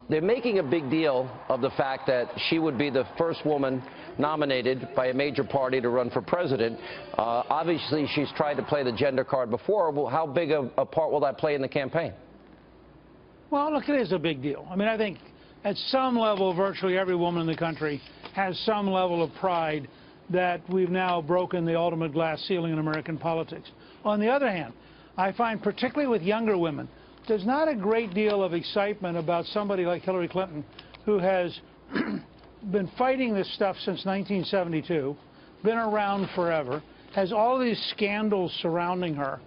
They're making a big deal of the fact that she would be the first woman nominated by a major party to run for president. Obviously, she's tried to play the gender card before. Well, how big a part will that play in the campaign? Well, look, it is a big deal. I mean, I think at some level, virtually every woman in the country has some level of pride that we've now broken the ultimate glass ceiling in American politics. On the other hand, I find particularly with younger women, there's not a great deal of excitement about somebody like Hillary Clinton, who has been fighting this stuff since 1972, been around forever, has all these scandals surrounding her.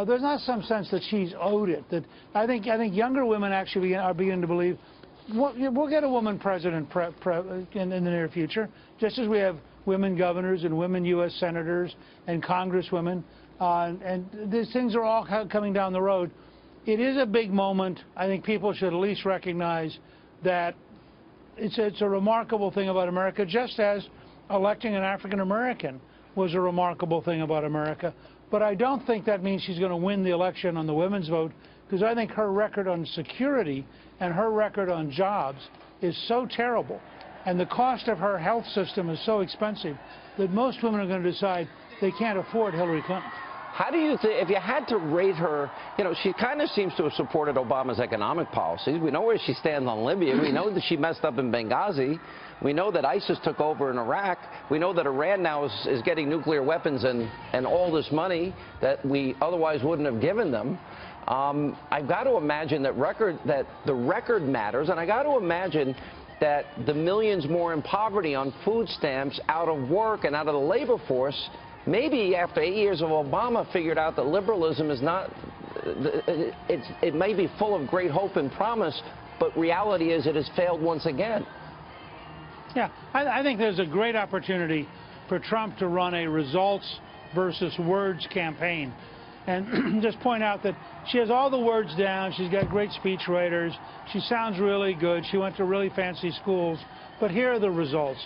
There's not some sense that she's owed it. That I think younger women actually are beginning to believe we'll get a woman president in the near future, just as we have women governors and women U.S. senators and congresswomen, and these things are all coming down the road. It is a big moment. I think people should at least recognize that it's a remarkable thing about America, just as electing an African American was a remarkable thing about America. But I don't think that means she's going to win the election on the women's vote, because I think her record on security and her record on jobs is so terrible, and the cost of her health system is so expensive that most women are going to decide they can't afford Hillary Clinton. How do you think, if you had to rate her, you know, she kind of seems to have supported Obama's economic policies. We know where she stands on Libya. We know that she messed up in Benghazi. We know that ISIS took over in Iraq. We know that Iran now is getting nuclear weapons and all this money that we otherwise wouldn't have given them. I've got to imagine that the record matters, and I got to imagine that the millions more in poverty on food stamps, out of work and out of the labor force, maybe after 8 years of Obama figured out that liberalism is not, it may be full of great hope and promise, but reality is it has failed once again. Yeah, I think there's a great opportunity for Trump to run a results versus words campaign. And just point out that she has all the words down. She's got great speech writers. She sounds really good. She went to really fancy schools. But here are the results.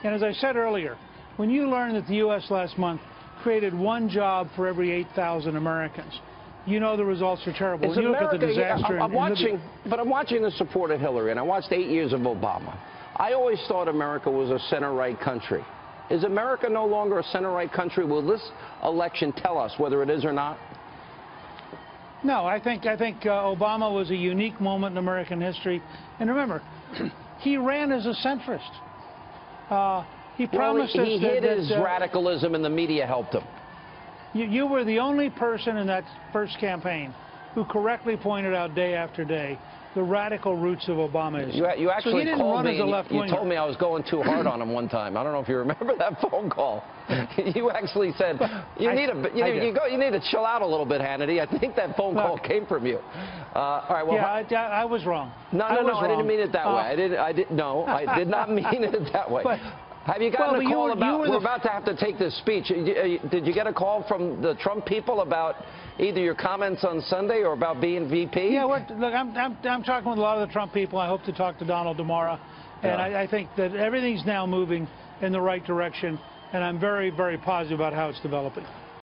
And as I said earlier, when you learn that the U.S. last month created one job for every 8,000 Americans, you know the results are terrible. When you look at the disaster I'm watching the support of Hillary, and I watched 8 years of Obama. I always thought America was a center-right country. Is America no longer a center-right country? Will this election tell us whether it is or not? No, I think Obama was a unique moment in American history. And remember, he ran as a centrist. He promised us he hid his radicalism, and the media helped him. You were the only person in that first campaign who correctly pointed out day after day the radical roots of Obamaism. You actually called me and you told me I was going too hard on him one time. I don't know if you remember that phone call. You actually said, you need to chill out a little bit, Hannity. I think that phone call came from you. All right, well, yeah, I was wrong. No, I didn't mean it that way. I did not mean it that way. Have you gotten a call about, we're about to have to take this speech. Did you get a call from the Trump people about either your comments on Sunday or about being VP? Yeah, look, I'm talking with a lot of the Trump people. I hope to talk to Donald tomorrow. And I think that everything's now moving in the right direction, and I'm very, very positive about how it's developing.